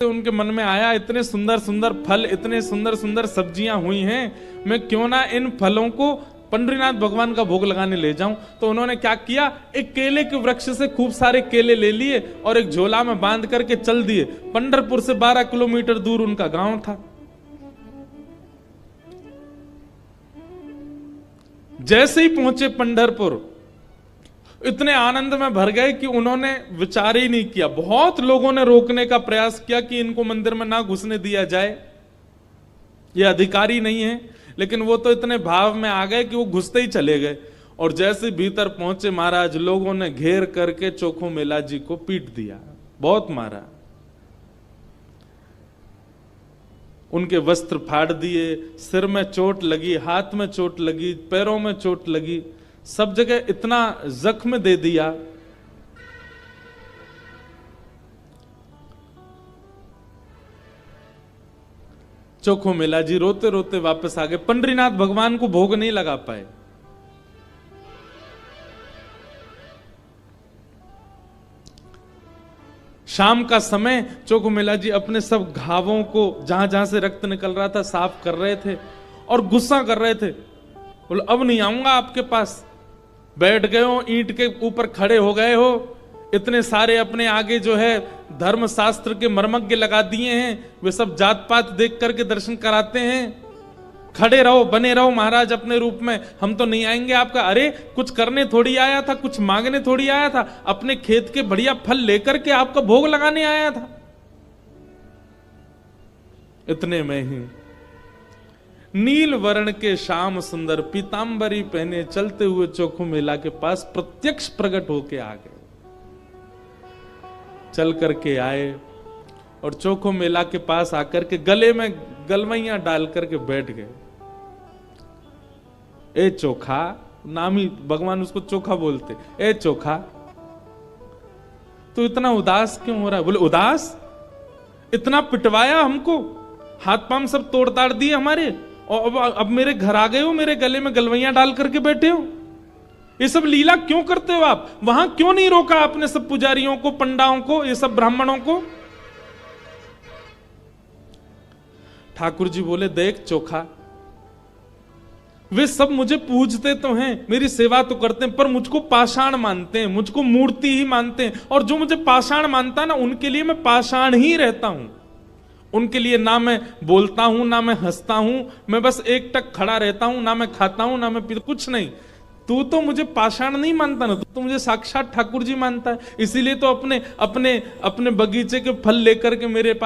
उनके मन में आया, इतने सुंदर सुंदर फल, इतने सुंदर सुंदर सब्जियां हुई हैं, मैं क्यों ना इन फलों को पंडरीनाथ भगवान का भोग लगाने ले जाऊं। तो उन्होंने क्या किया, एक केले के वृक्ष से खूब सारे केले ले लिए और एक झोला में बांध करके चल दिए। पंढरपुर से 12 किलोमीटर दूर उनका गांव था। जैसे ही पहुंचे पंढरपुर, इतने आनंद में भर गए कि उन्होंने विचार ही नहीं किया। बहुत लोगों ने रोकने का प्रयास किया कि इनको मंदिर में ना घुसने दिया जाए, ये अधिकारी नहीं है, लेकिन वो तो इतने भाव में आ गए कि वो घुसते ही चले गए। और जैसे भीतर पहुंचे महाराज, लोगों ने घेर करके चोखो मेला जी को पीट दिया, बहुत मारा, उनके वस्त्र फाड़ दिए, सिर में चोट लगी, हाथ में चोट लगी, पैरों में चोट लगी, सब जगह इतना जख्म दे दिया। चोखो मेला जी रोते रोते वापस आ गए। पंडरीनाथ भगवान को भोग नहीं लगा पाए। शाम का समय चोखो मेला जी अपने सब घावों को, जहां जहां से रक्त निकल रहा था, साफ कर रहे थे और गुस्सा कर रहे थे। बोले अब नहीं आऊंगा आपके पास। बैठ गए हो, ईंट के ऊपर खड़े हो गए हो, इतने सारे अपने आगे जो है धर्म शास्त्र के मर्मज्ञ लगा दिए हैं, वे सब जात पात देख करके दर्शन कराते हैं। खड़े रहो, बने रहो महाराज अपने रूप में, हम तो नहीं आएंगे आपका। अरे कुछ करने थोड़ी आया था, कुछ मांगने थोड़ी आया था, अपने खेत के बढ़िया फल लेकर के आपका भोग लगाने आया था। इतने में ही नील वर्ण के श्याम सुंदर पीतांबरी पहने चलते हुए चोखो मेला के पास प्रत्यक्ष प्रकट होके आ गए। चल करके आए और चोखो मेला के पास आकर के गले में गलवैया डाल करके बैठ गए। ए चोखा, नाम ही भगवान उसको चोखा बोलते। ए चोखा, तो इतना उदास क्यों हो रहा है? बोले उदास? इतना पिटवाया हमको, हाथ पांव सब तोड़ ताड़ दिए हमारे, और अब मेरे घर आ गए हो, मेरे गले में गलवैया डाल करके बैठे हो। ये सब लीला क्यों करते हो आप? वहां क्यों नहीं रोका आपने सब पुजारियों को, पंडाओं को, ये सब ब्राह्मणों को? ठाकुर जी बोले देख चोखा, वे सब मुझे पूजते तो हैं, मेरी सेवा तो करते हैं, पर मुझको पाषाण मानते हैं, मुझको मूर्ति ही मानते हैं। और जो मुझे पाषाण मानता है ना, उनके लिए मैं पाषाण ही रहता हूं। उनके लिए ना मैं बोलता हूं, ना मैं हंसता हूं, मैं बस एक टक खड़ा रहता हूं, ना मैं खाता हूं, ना मैं पीता, कुछ नहीं। तू तो मुझे पाषाण नहीं मानता ना, तू तो मुझे साक्षात ठाकुर जी मानता है। इसीलिए तो अपने अपने अपने बगीचे के फल लेकर के मेरे पास